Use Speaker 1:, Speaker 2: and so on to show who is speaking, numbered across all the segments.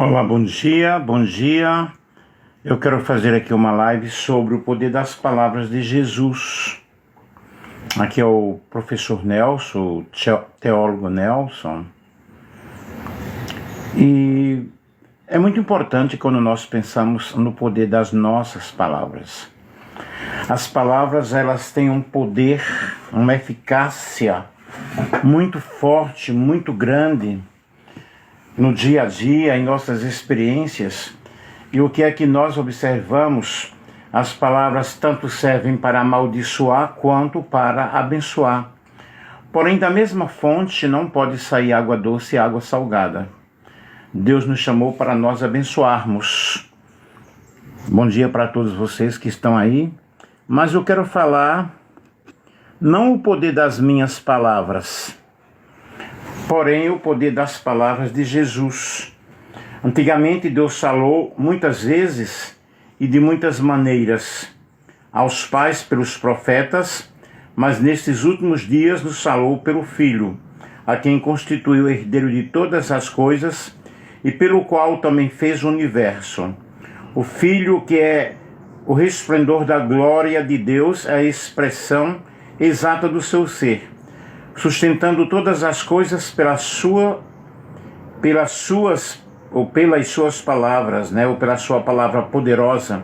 Speaker 1: Olá, bom dia, bom dia. Eu quero fazer aqui uma live sobre o poder das palavras de Jesus. Aqui é o professor Nelson, o teólogo Nelson. E é muito importante quando nós pensamos no poder das nossas palavras. As palavras, elas têm um poder, uma eficácia muito forte, muito grande no dia a dia, em nossas experiências. E o que é que nós observamos? As palavras tanto servem para amaldiçoar quanto para abençoar. Porém, da mesma fonte não pode sair água doce e água salgada. Deus nos chamou para nós abençoarmos. Bom dia para todos vocês que estão aí. Mas eu quero falar não o poder das minhas palavras, porém o poder das palavras de Jesus. Antigamente Deus falou muitas vezes e de muitas maneiras aos pais pelos profetas, mas nestes últimos dias nos falou pelo Filho, a quem constituiu herdeiro de todas as coisas e pelo qual também fez o universo. O Filho, que é o resplendor da glória de Deus, é a expressão exata do seu ser, sustentando todas as coisas pelas suas palavras, ou pela sua palavra poderosa.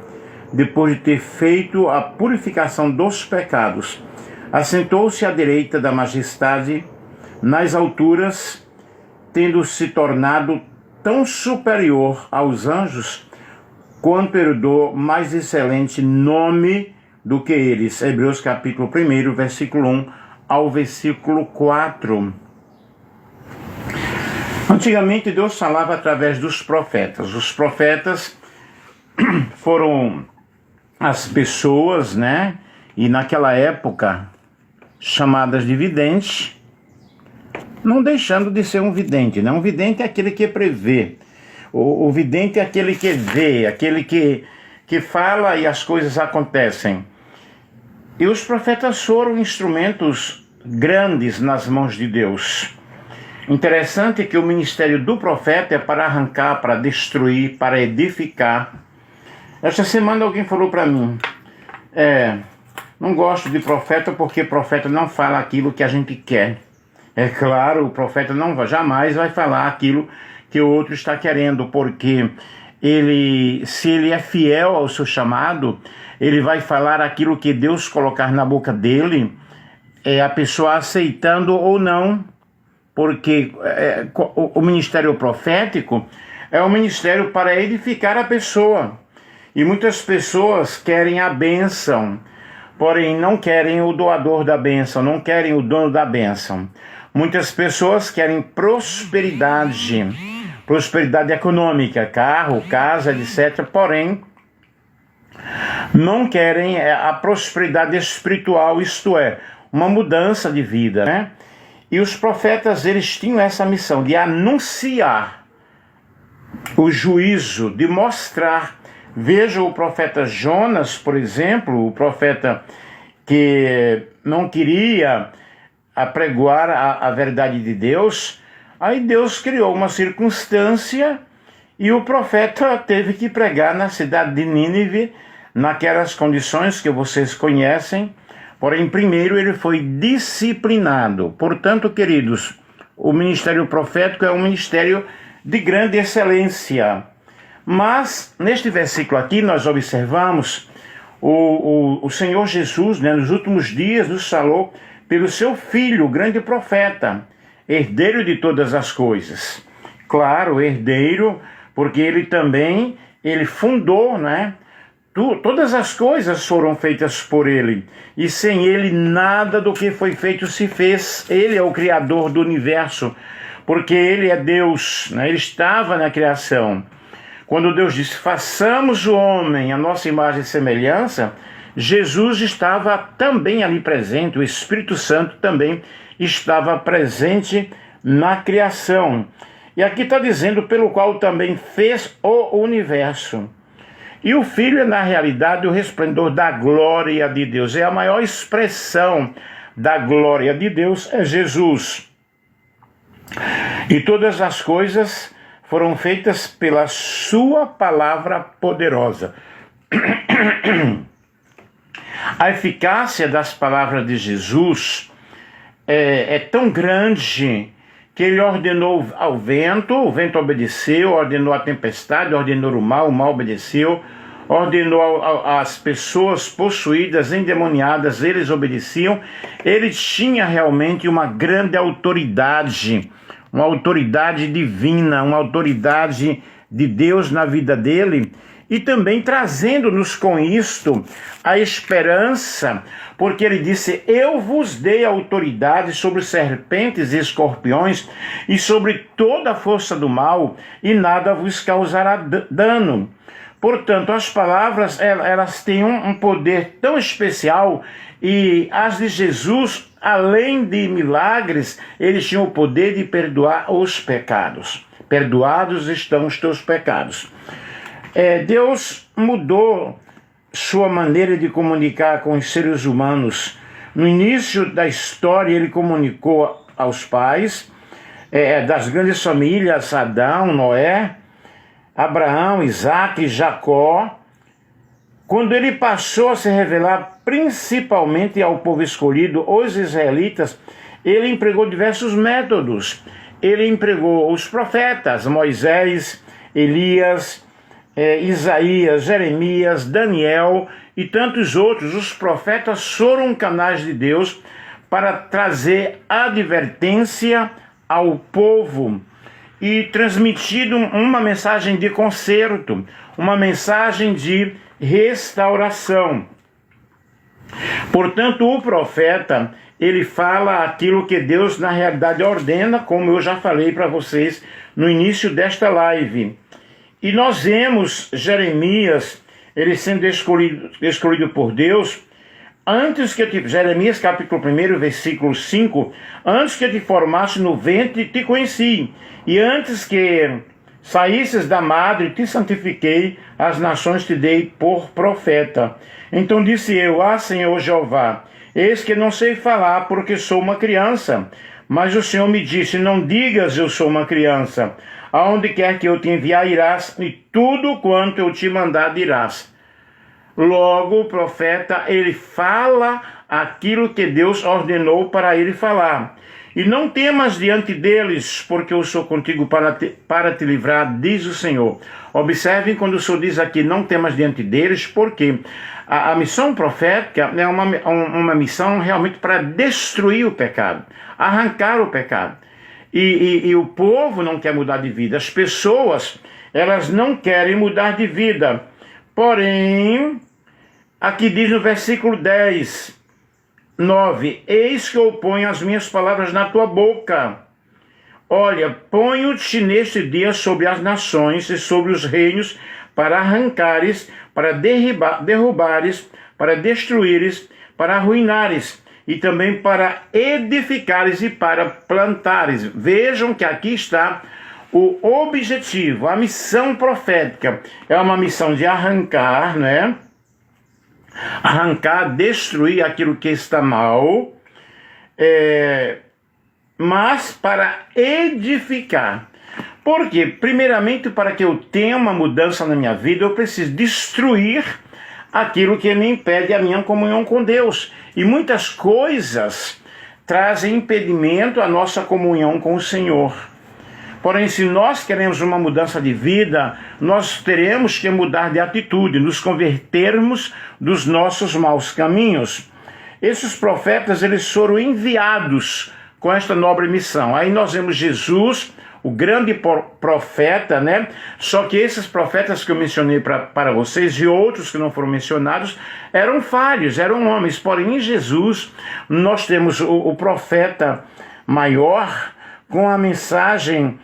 Speaker 1: Depois de ter feito a purificação dos pecados, assentou-se à direita da majestade nas alturas, tendo se tornado tão superior aos anjos, quanto herdou mais excelente nome do que eles. Hebreus capítulo 1, versículo 1 ao versículo 4. Antigamente Deus falava através dos profetas. Os profetas foram as pessoas, e naquela época chamadas de videntes, não deixando de ser um vidente, Um vidente é aquele que prevê. O vidente é aquele que vê, aquele que fala e as coisas acontecem. E os profetas foram instrumentos grandes nas mãos de Deus. Interessante que o ministério do profeta é para arrancar, para destruir, para edificar. Esta semana alguém falou para mim, não gosto de profeta porque profeta não fala aquilo que a gente quer. É claro, o profeta jamais vai falar aquilo que o outro está querendo, porque se ele é fiel ao seu chamado, ele vai falar aquilo que Deus colocar na boca dele, a pessoa aceitando ou não, porque o ministério profético é um ministério para edificar a pessoa, e muitas pessoas querem a bênção, porém não querem o doador da bênção, não querem o dono da bênção. Muitas pessoas querem prosperidade econômica, carro, casa, etc. Porém, não querem a prosperidade espiritual, isto é, uma mudança de vida, E os profetas, eles tinham essa missão de anunciar o juízo, de mostrar. Veja o profeta Jonas, por exemplo, o profeta que não queria apregoar a verdade de Deus. Aí Deus criou uma circunstância e o profeta teve que pregar na cidade de Nínive, naquelas condições que vocês conhecem. Porém, primeiro ele foi disciplinado. Portanto, queridos, o ministério profético é um ministério de grande excelência. Mas, neste versículo aqui, nós observamos o Senhor Jesus, nos últimos dias, nos falou pelo seu Filho, o grande profeta, herdeiro de todas as coisas. Claro, herdeiro, porque ele fundou, todas as coisas foram feitas por ele, e sem ele nada do que foi feito se fez. Ele é o criador do universo, porque ele é Deus, ele estava na criação. Quando Deus disse, façamos o homem a nossa imagem e semelhança, Jesus estava também ali presente, o Espírito Santo também estava presente na criação. E aqui está dizendo, pelo qual também fez o universo. E o Filho é, na realidade, o resplendor da glória de Deus. É a maior expressão da glória de Deus, é Jesus. E todas as coisas foram feitas pela sua palavra poderosa. A eficácia das palavras de Jesus é tão grande que ele ordenou ao vento, o vento obedeceu, ordenou a tempestade, ordenou o mal obedeceu, ordenou às pessoas possuídas, endemoniadas, eles obedeciam. Ele tinha realmente uma grande autoridade, uma autoridade divina, uma autoridade de Deus na vida dele, e também trazendo-nos com isto a esperança, porque ele disse: eu vos dei autoridade sobre serpentes e escorpiões e sobre toda a força do mal, e nada vos causará dano. Portanto, as palavras, elas têm um poder tão especial, e as de Jesus, além de milagres, eles tinham o poder de perdoar os pecados. Perdoados estão os teus pecados. Deus mudou sua maneira de comunicar com os seres humanos. No início da história, ele comunicou aos pais das grandes famílias, Adão, Noé, Abraão, Isaac e Jacó. Quando ele passou a se revelar principalmente ao povo escolhido, os israelitas, ele empregou diversos métodos. Ele empregou os profetas, Moisés, Elias, Isaías, Jeremias, Daniel e tantos outros. Os profetas foram canais de Deus para trazer advertência ao povo e transmitido uma mensagem de conserto, uma mensagem de restauração. Portanto, o profeta, ele fala aquilo que Deus na realidade ordena, como eu já falei para vocês no início desta live. E nós vemos Jeremias, ele sendo escolhido por Deus, Jeremias capítulo 1, versículo 5, antes que eu te formasse no ventre, te conheci, e antes que saísses da madre, te santifiquei, as nações te dei por profeta. Então disse eu: Senhor Jeová, eis que não sei falar, porque sou uma criança. Mas o Senhor me disse: não digas eu sou uma criança. Aonde quer que eu te enviar, irás, e tudo quanto eu te mandar dirás. Logo, o profeta, ele fala aquilo que Deus ordenou para ele falar. E não temas diante deles, porque eu sou contigo para te livrar, diz o Senhor. Observem quando o Senhor diz aqui: não temas diante deles, porque a missão profética é uma missão realmente para destruir o pecado, arrancar o pecado. E o povo não quer mudar de vida, as pessoas, elas não querem mudar de vida. Porém, aqui diz no versículo 10, 9, eis que eu ponho as minhas palavras na tua boca. Olha, ponho-te neste dia sobre as nações e sobre os reinos, para arrancares, para derrubares, para destruíres, para arruinares, e também para edificares e para plantares. Vejam que aqui está o objetivo, a missão profética. É uma missão de arrancar, né? Arrancar, destruir aquilo que está mal, mas para edificar. Por quê? Primeiramente, para que eu tenha uma mudança na minha vida, eu preciso destruir aquilo que me impede a minha comunhão com Deus. E muitas coisas trazem impedimento à nossa comunhão com o Senhor. Porém, se nós queremos uma mudança de vida, nós teremos que mudar de atitude, nos convertermos dos nossos maus caminhos. Esses profetas, eles foram enviados com esta nobre missão. Aí nós vemos Jesus, o grande profeta, né? Só que esses profetas que eu mencionei para vocês e outros que não foram mencionados eram falhos, eram homens. Porém, em Jesus, nós temos o profeta maior com a mensagem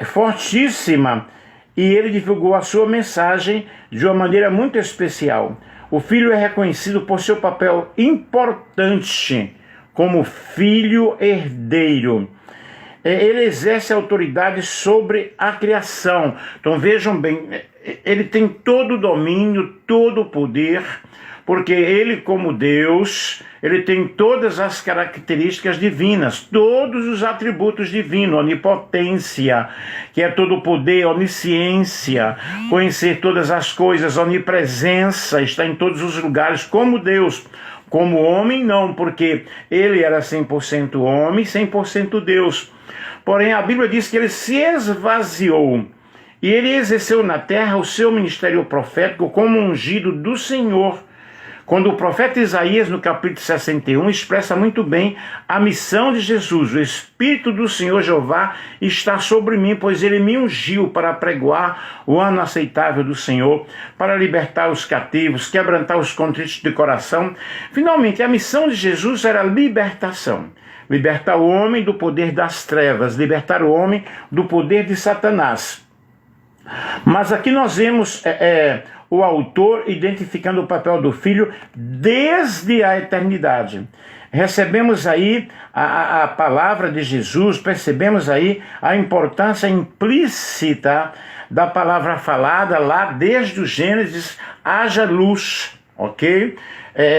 Speaker 1: fortíssima, e ele divulgou a sua mensagem de uma maneira muito especial. O filho é reconhecido por seu papel importante como filho herdeiro. Ele exerce autoridade sobre a criação. Então vejam bem, ele tem todo o domínio, todo o poder porque ele, como Deus, ele tem todas as características divinas, todos os atributos divinos, onipotência, que é todo o poder, onisciência, conhecer todas as coisas, onipresença, está em todos os lugares, como Deus. Como homem, não, porque ele era 100% homem, 100% Deus. Porém, a Bíblia diz que ele se esvaziou e ele exerceu na terra o seu ministério profético como ungido do Senhor. Quando o profeta Isaías, no capítulo 61, expressa muito bem a missão de Jesus. O Espírito do Senhor Jeová está sobre mim, pois ele me ungiu para pregoar o ano aceitável do Senhor, para libertar os cativos, quebrantar os contritos de coração. Finalmente, a missão de Jesus era libertação. Libertar o homem do poder das trevas, libertar o homem do poder de Satanás. Mas aqui nós vemos o autor identificando o papel do Filho desde a eternidade. Recebemos aí a palavra de Jesus, percebemos aí a importância implícita da palavra falada lá desde o Gênesis, haja luz, ok?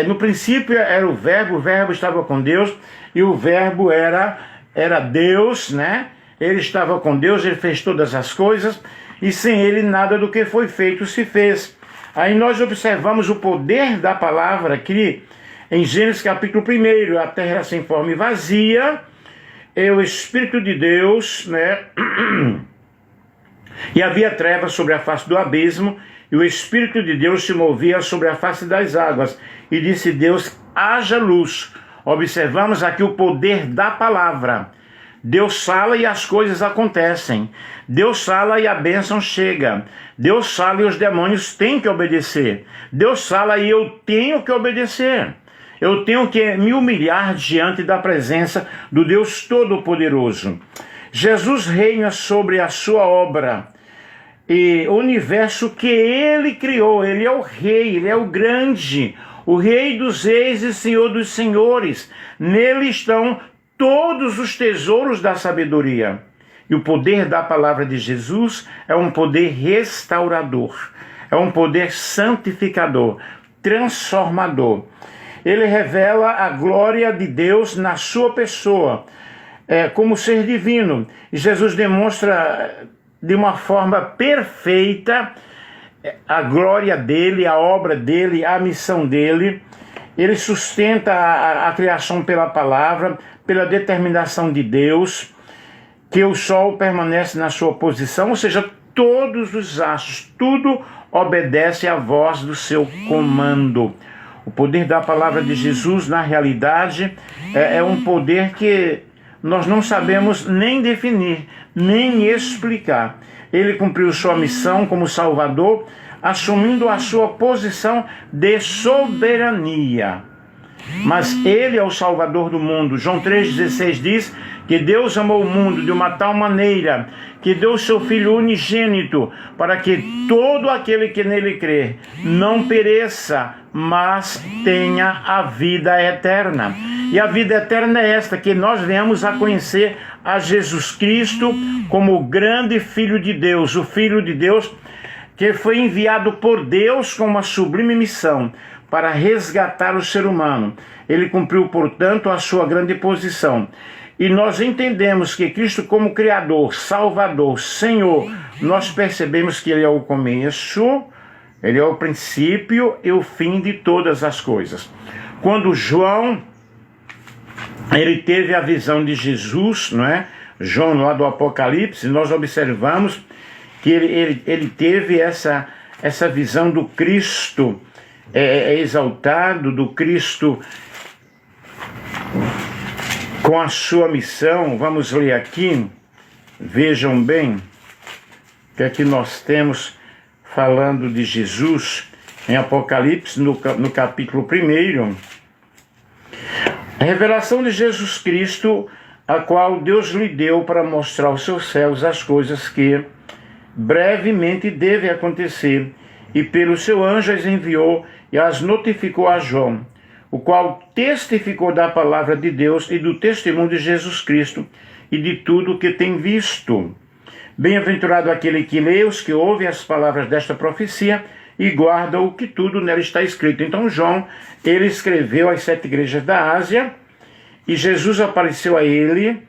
Speaker 1: No princípio era o verbo estava com Deus e o verbo era Deus, né? Ele estava com Deus, ele fez todas as coisas e sem ele nada do que foi feito se fez. Aí nós observamos o poder da palavra que em Gênesis capítulo 1, a terra era sem forma e vazia, e o Espírito de Deus, né? E havia trevas sobre a face do abismo, e o Espírito de Deus se movia sobre a face das águas. E disse Deus, haja luz. Observamos aqui o poder da palavra. Deus fala e as coisas acontecem. Deus fala e a bênção chega. Deus fala e os demônios têm que obedecer. Deus fala e eu tenho que obedecer. Eu tenho que me humilhar diante da presença do Deus Todo-Poderoso. Jesus reina sobre a sua obra e o universo que ele criou. Ele é o rei, ele é o grande, o rei dos reis e senhor dos senhores. Nele estão todos os tesouros da sabedoria. E o poder da palavra de Jesus é um poder restaurador, é um poder santificador, transformador. Ele revela a glória de Deus na sua pessoa, como ser divino. E Jesus demonstra de uma forma perfeita a glória dele, a obra dele, a missão dele. Ele sustenta a criação pela palavra, pela determinação de Deus, que o sol permanece na sua posição, ou seja, todos os astros, tudo obedece à voz do seu comando. O poder da palavra de Jesus, na realidade, é um poder que nós não sabemos nem definir, nem explicar. Ele cumpriu sua missão como Salvador, assumindo a sua posição de soberania. Mas ele é o Salvador do mundo. João 3,16 diz que Deus amou o mundo de uma tal maneira que deu seu Filho unigênito para que todo aquele que nele crê não pereça, mas tenha a vida eterna. E a vida eterna é esta, que nós venhamos a conhecer a Jesus Cristo como o grande Filho de Deus, o Filho de Deus que foi enviado por Deus com uma sublime missão para resgatar o ser humano. Ele cumpriu, portanto, a sua grande posição. E nós entendemos que Cristo, como Criador, Salvador, Senhor, nós percebemos que Ele é o começo, Ele é o princípio e o fim de todas as coisas. Quando João, ele teve a visão de Jesus, não é? João, lá do Apocalipse, nós observamos que ele teve essa visão do Cristo exaltado, do Cristo com a sua missão. Vamos ler aqui, vejam bem, que aqui nós temos falando de Jesus em Apocalipse, no capítulo 1, a revelação de Jesus Cristo, a qual Deus lhe deu para mostrar aos seus servos as coisas que brevemente devem acontecer, e pelo seu anjo as enviou e as notificou a João, o qual testificou da palavra de Deus e do testemunho de Jesus Cristo e de tudo o que tem visto. Bem-aventurado aquele que lê, os que ouvem as palavras desta profecia e guarda o que tudo nela está escrito. Então João, ele escreveu às 7 igrejas da Ásia, e Jesus apareceu a ele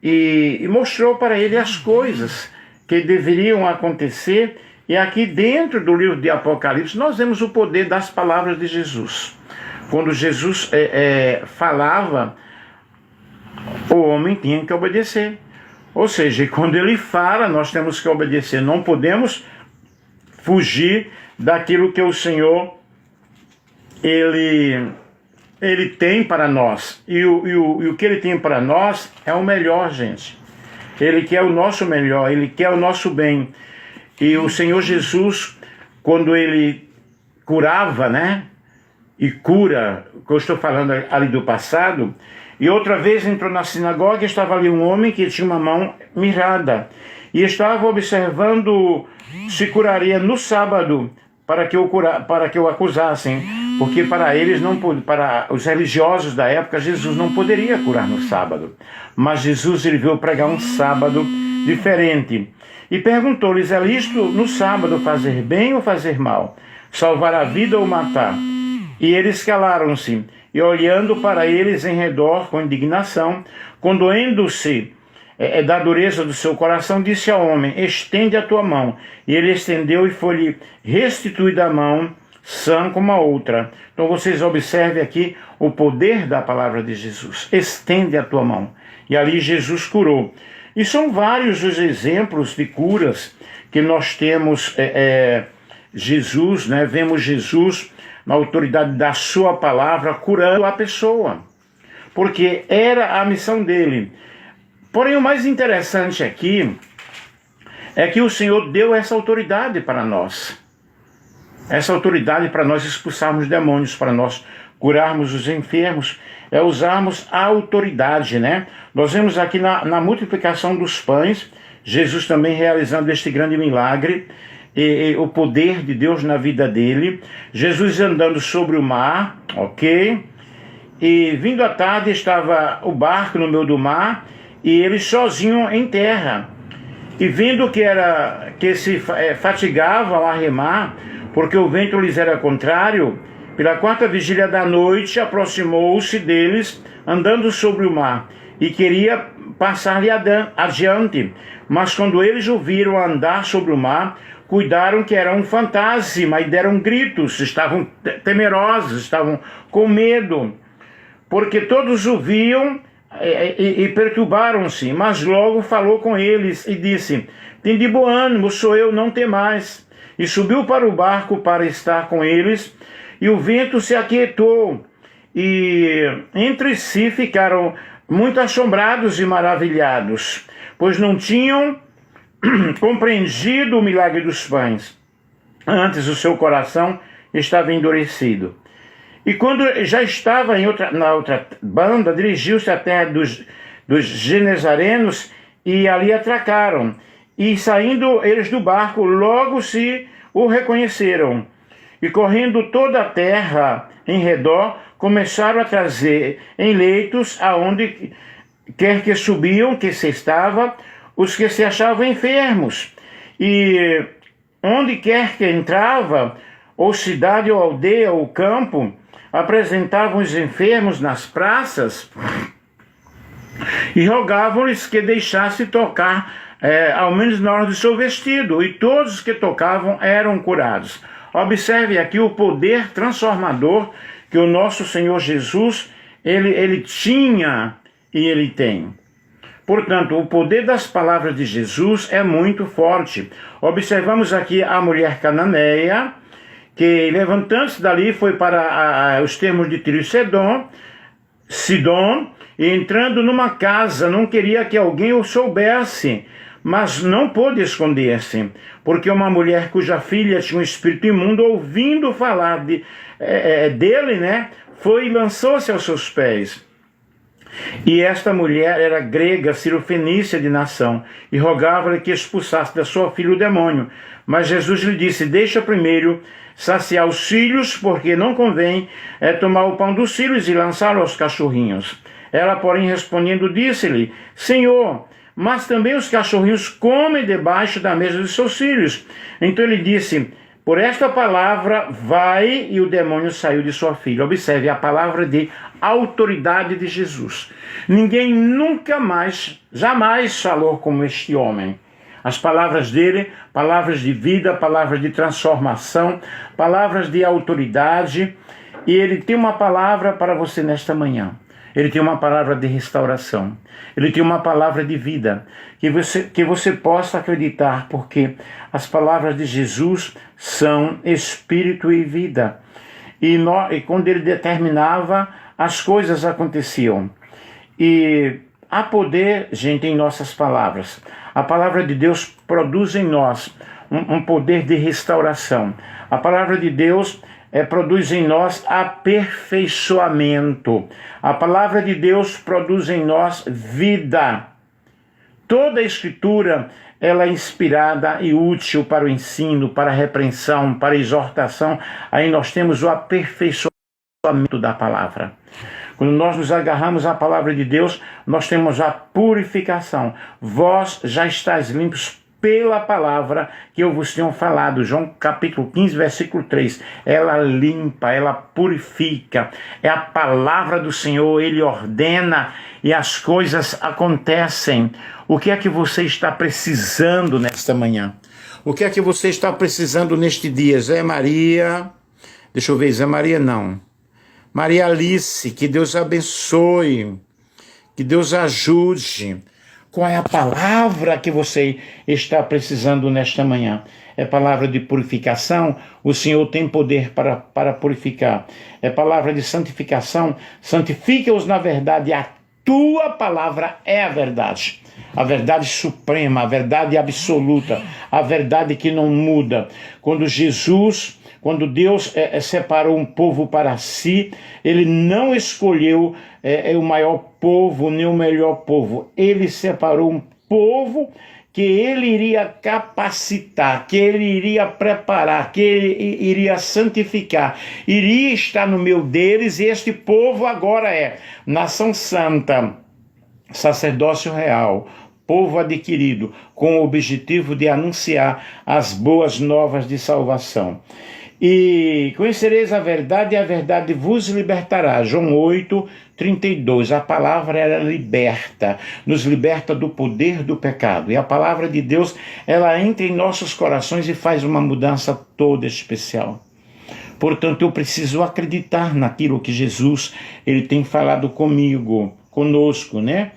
Speaker 1: e mostrou para ele as coisas que deveriam acontecer. E aqui dentro do livro de Apocalipse nós vemos o poder das palavras de Jesus. Quando Jesus falava, o homem tinha que obedecer. Ou seja, quando ele fala, nós temos que obedecer. Não podemos fugir daquilo que o Senhor ele tem para nós. E o que ele tem para nós é o melhor, gente. Ele quer o nosso melhor, ele quer o nosso bem. E o Senhor Jesus, quando ele curava, né? E cura, que eu estou falando ali do passado, e outra vez entrou na sinagoga e estava ali um homem que tinha uma mão mirrada, e estava observando se curaria no sábado, para que o acusassem, porque para eles para os religiosos da época, Jesus não poderia curar no sábado. Mas Jesus ele veio pregar um sábado diferente. E perguntou-lhes: é lícito no sábado fazer bem ou fazer mal? Salvar a vida ou matar? E eles calaram-se, e olhando para eles em redor com indignação, condoendo-se da dureza do seu coração, disse ao homem: estende a tua mão. E ele estendeu e foi-lhe restituída a mão, sã como a outra. Então vocês observem aqui o poder da palavra de Jesus. Estende a tua mão. E ali Jesus curou. E são vários os exemplos de curas que nós temos. Jesus, né? Vemos Jesus na autoridade da sua palavra curando a pessoa, porque era a missão dele. Porém, o mais interessante aqui é que o Senhor deu essa autoridade para nós. Essa autoridade para nós expulsarmos demônios, para nós curarmos os enfermos, é usarmos a autoridade, né? Nós vemos aqui na multiplicação dos pães, Jesus também realizando este grande milagre, e o poder de Deus na vida dele. Jesus andando sobre o mar, ok? E vindo à tarde estava o barco no meio do mar, e ele sozinho em terra. E vendo que se fatigavam a remar, porque o vento lhes era contrário, pela 4ª vigília da noite aproximou-se deles, andando sobre o mar, e queria passar-lhe adiante. Mas quando eles o viram andar sobre o mar, cuidaram que era um fantasma e deram gritos, estavam temerosos, estavam com medo, porque todos o viam e perturbaram-se. Mas logo falou com eles e disse: tende bom ânimo, sou eu, não temais. E subiu para o barco para estar com eles, e o vento se aquietou, e entre si ficaram muito assombrados e maravilhados, pois não tinham compreendido o milagre dos pães. Antes o seu coração estava endurecido. E quando já estava na outra banda, dirigiu-se à terra dos Genezarenos, e ali atracaram. E saindo eles do barco, logo se o reconheceram. E correndo toda a terra em redor, começaram a trazer em leitos aonde quer que subiam, que se estava, os que se achavam enfermos. E onde quer que entrava, ou cidade, ou aldeia, ou campo, apresentavam os enfermos nas praças e rogavam-lhes que deixasse tocar, ao menos na hora do seu vestido, e todos os que tocavam eram curados. Observe aqui o poder transformador que o nosso Senhor Jesus, ele tinha e ele tem. Portanto, o poder das palavras de Jesus é muito forte. Observamos aqui a mulher cananeia, que levantando-se dali foi para os termos de Tiro e Sidom, e entrando numa casa, não queria que alguém o soubesse, mas não pôde esconder-se, porque uma mulher cuja filha tinha um espírito imundo, ouvindo falar dele, né, foi e lançou-se aos seus pés. E esta mulher era grega, cirofenícia de nação, e rogava-lhe que expulsasse da sua filha o demônio. Mas Jesus lhe disse: deixa primeiro saciar os filhos, porque não convém tomar o pão dos filhos e lançá-lo aos cachorrinhos. Ela, porém, respondendo, disse-lhe: Senhor, mas também os cachorrinhos comem debaixo da mesa de seus filhos. Então ele disse: Por esta palavra vai, e o demônio saiu de sua filha. Observe a palavra de autoridade de Jesus. Ninguém nunca mais, jamais falou como este homem. As palavras dele, palavras de vida, palavras de transformação, palavras de autoridade. E ele tem uma palavra para você nesta manhã. Ele tem uma palavra de restauração. Ele tem uma palavra de vida. Que você possa acreditar, porque as palavras de Jesus são espírito e vida. E quando ele determinava, as coisas aconteciam. E há poder, gente, em nossas palavras. A palavra de Deus produz em nós um poder de restauração. A palavra de Deus produz em nós aperfeiçoamento. A palavra de Deus produz em nós vida. Toda a Escritura, ela é inspirada e útil para o ensino, para a repreensão, para a exortação. Aí nós temos o aperfeiçoamento da palavra. Quando nós nos agarramos à palavra de Deus, nós temos a purificação. Vós já estáis limpos pela palavra que eu vos tenho falado. João capítulo 15, versículo 3. Ela limpa, ela purifica. É a palavra do Senhor, Ele ordena e as coisas acontecem. O que é que você está precisando nesta manhã? O que é que você está precisando neste dia? Zé Maria, deixa eu ver, Zé Maria não. Maria Alice, que Deus abençoe, que Deus ajude. Qual é a palavra que você está precisando nesta manhã? É palavra de purificação? O Senhor tem poder para purificar. É palavra de santificação? Santifica-os na verdade. A tua palavra é a verdade. A verdade suprema, a verdade absoluta, a verdade que não muda. Quando Deus separou um povo para si, Ele não escolheu o maior povo, nem o melhor povo. Ele separou um povo que Ele iria capacitar, que Ele iria preparar, que Ele iria santificar, iria estar no meio deles, e este povo agora é nação santa, sacerdócio real, povo adquirido, com o objetivo de anunciar as boas novas de salvação. E conhecereis a verdade, e a verdade vos libertará. João 8, 32. A palavra, ela liberta, nos liberta do poder do pecado. E a palavra de Deus, ela entra em nossos corações e faz uma mudança toda especial. Portanto, eu preciso acreditar naquilo que Jesus, Ele tem falado conosco, né?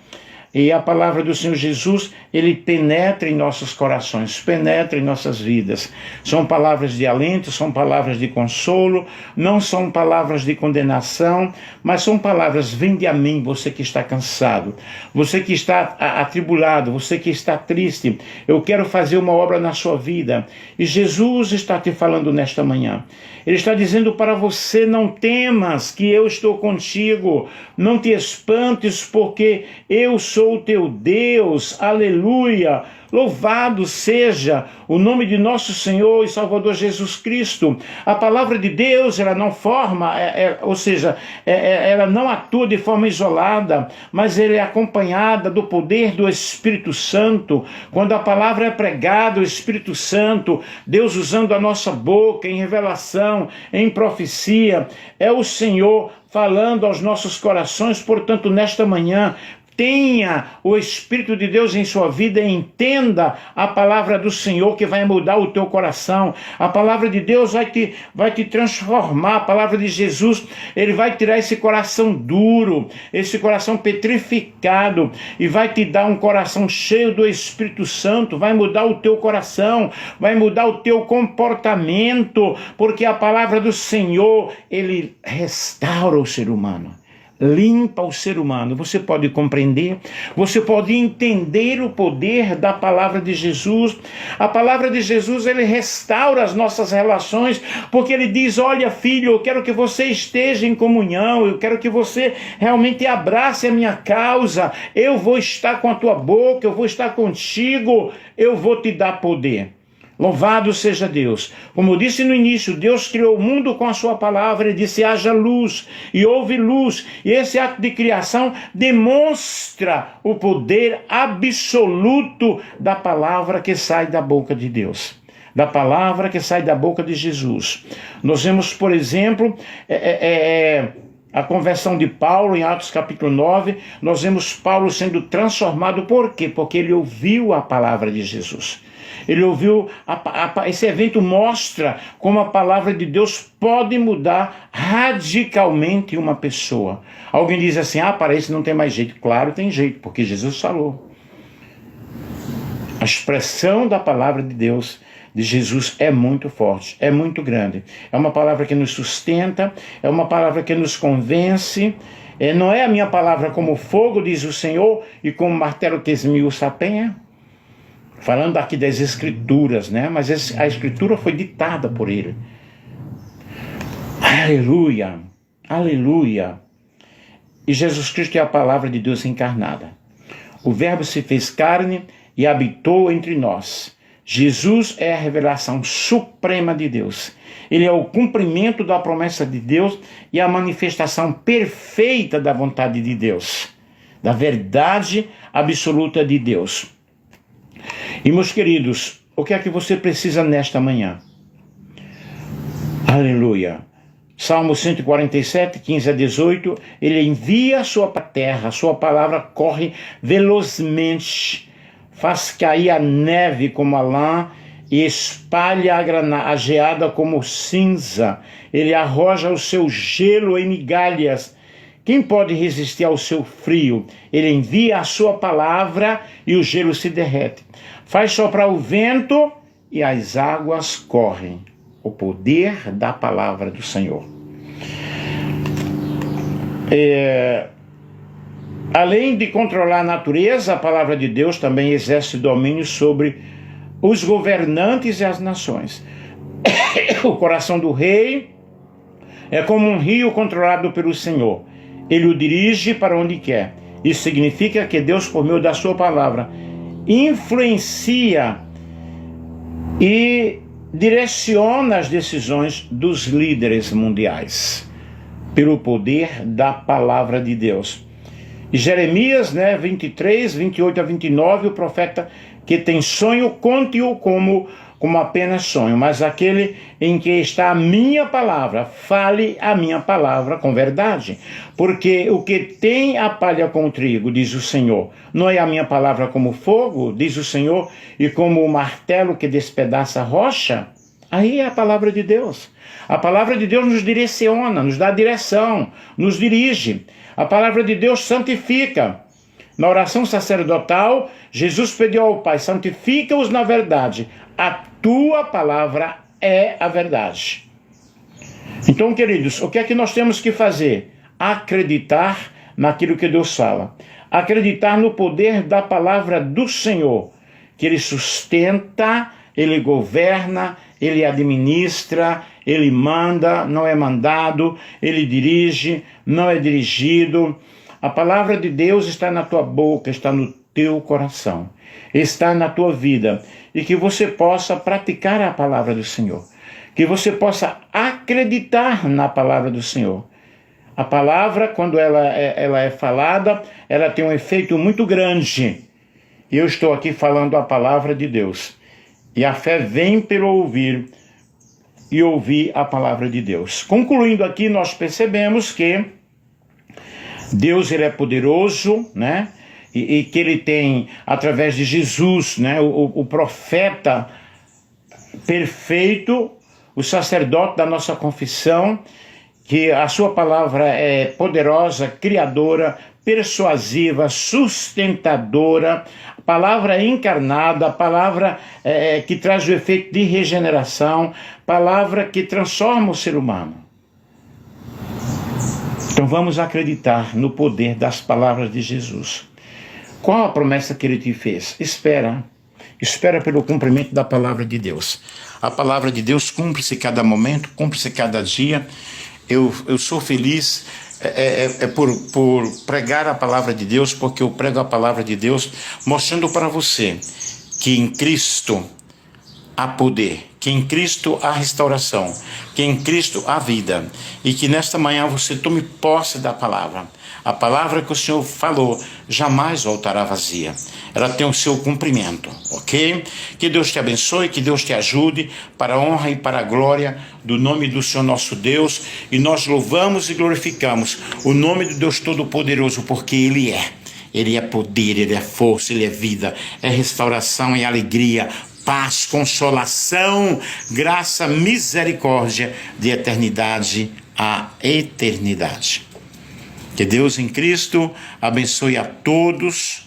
Speaker 1: E a palavra do Senhor Jesus, Ele penetra em nossos corações, penetra em nossas vidas. São palavras de alento, são palavras de consolo, não são palavras de condenação, mas são palavras, vinde a mim, você que está cansado, você que está atribulado, você que está triste, eu quero fazer uma obra na sua vida. E Jesus está te falando nesta manhã. Ele está dizendo para você, não temas, que eu estou contigo, não te espantes, porque eu sou o teu Deus, aleluia. Louvado seja o nome de nosso Senhor e Salvador Jesus Cristo. A palavra de Deus, ela não forma, ou seja, ela não atua de forma isolada, mas ela é acompanhada do poder do Espírito Santo. Quando a palavra é pregada, o Espírito Santo, Deus usando a nossa boca em revelação, em profecia, é o Senhor falando aos nossos corações. Portanto, nesta manhã, tenha o Espírito de Deus em sua vida e entenda a palavra do Senhor, que vai mudar o teu coração. A palavra de Deus vai te transformar. A palavra de Jesus, Ele vai tirar esse coração duro, esse coração petrificado, e vai te dar um coração cheio do Espírito Santo. Vai mudar o teu coração, vai mudar o teu comportamento, porque a palavra do Senhor, Ele restaura o ser humano. Limpa o ser humano. Você pode compreender, você pode entender o poder da palavra de Jesus. A palavra de Jesus, ele restaura as nossas relações, porque ele diz, olha filho, eu quero que você esteja em comunhão, eu quero que você realmente abrace a minha causa, eu vou estar com a tua boca, eu vou estar contigo, eu vou te dar poder. Louvado seja Deus. Como eu disse no início, Deus criou o mundo com a sua palavra. Ele disse, haja luz, e houve luz. E esse ato de criação demonstra o poder absoluto da palavra que sai da boca de Deus. da palavra que sai da boca de Jesus. Nós vemos, por exemplo, a conversão de Paulo em Atos capítulo 9, nós vemos Paulo sendo transformado. Por quê? Porque ele ouviu a palavra de Jesus. Ele ouviu, esse evento mostra como a palavra de Deus pode mudar radicalmente uma pessoa. Alguém diz assim, para isso não tem mais jeito. Claro, tem jeito, porque Jesus falou. A expressão da palavra de Deus, de Jesus, é muito forte, é muito grande. É uma palavra que nos sustenta, é uma palavra que nos convence. Não é a minha palavra como fogo, diz o Senhor, e como martelo que esmiuça a penha. Falando aqui das Escrituras, né? Mas a Escritura foi ditada por ele. Aleluia, aleluia. E Jesus Cristo é a palavra de Deus encarnada. O Verbo se fez carne e habitou entre nós. Jesus é a revelação suprema de Deus. Ele é o cumprimento da promessa de Deus e a manifestação perfeita da vontade de Deus, da verdade absoluta de Deus. E, meus queridos, o que é que você precisa nesta manhã? Aleluia. Salmo 147, 15 a 18, ele envia a sua terra, a sua palavra corre velozmente, faz cair a neve como a lã e espalha a geada como cinza. Ele arroja o seu gelo em migalhas. Quem pode resistir ao seu frio? Ele envia a sua palavra e o gelo se derrete. Faz soprar o vento e as águas correm. O poder da palavra do Senhor. Além de controlar a natureza, a palavra de Deus também exerce domínio sobre os governantes e as nações. O coração do rei é como um rio controlado pelo Senhor. Ele o dirige para onde quer. Isso significa que Deus, por meio da sua palavra, influencia e direciona as decisões dos líderes mundiais, pelo poder da palavra de Deus. E Jeremias, 23, 28 a 29, o profeta que tem sonho, conte-o como apenas sonho, mas aquele em que está a minha palavra, fale a minha palavra com verdade, porque o que tem a palha com o trigo, diz o Senhor, não é a minha palavra como fogo, diz o Senhor, e como o martelo que despedaça a rocha? Aí é a palavra de Deus. A palavra de Deus nos direciona, nos dá direção, nos dirige. A palavra de Deus santifica. Na oração sacerdotal, Jesus pediu ao Pai, santifica-os na verdade. A tua palavra é a verdade. Então, queridos, o que é que nós temos que fazer? Acreditar naquilo que Deus fala. Acreditar no poder da palavra do Senhor, que Ele sustenta, Ele governa, Ele administra, Ele manda, não é mandado, Ele dirige, não é dirigido. A palavra de Deus está na tua boca, está no teu coração, está na tua vida, e que você possa praticar a palavra do Senhor, que você possa acreditar na palavra do Senhor. A palavra, quando ela é falada, ela tem um efeito muito grande. Eu estou aqui falando a palavra de Deus, e a fé vem pelo ouvir, e ouvir a palavra de Deus. Concluindo aqui, nós percebemos que Deus, ele é poderoso, e que ele tem, através de Jesus, o profeta perfeito, o sacerdote da nossa confissão, que a sua palavra é poderosa, criadora, persuasiva, sustentadora, a palavra encarnada, a palavra que traz o efeito de regeneração, palavra que transforma o ser humano. Então vamos acreditar no poder das palavras de Jesus. Qual a promessa que ele te fez? Espera pelo cumprimento da palavra de Deus. A palavra de Deus cumpre-se cada momento, cumpre-se cada dia. Eu sou feliz por pregar a palavra de Deus, porque eu prego a palavra de Deus mostrando para você que em Cristo há poder, que em Cristo há restauração, que em Cristo há vida, e que nesta manhã você tome posse da palavra. A palavra que o Senhor falou jamais voltará vazia. Ela tem o seu cumprimento, ok? Que Deus te abençoe, que Deus te ajude, para a honra e para a glória do nome do Senhor nosso Deus. E nós louvamos e glorificamos o nome do Deus Todo-Poderoso, porque Ele é. Ele é poder, Ele é força, Ele é vida, é restauração e alegria, paz, consolação, graça, misericórdia, de eternidade a eternidade. Que Deus em Cristo abençoe a todos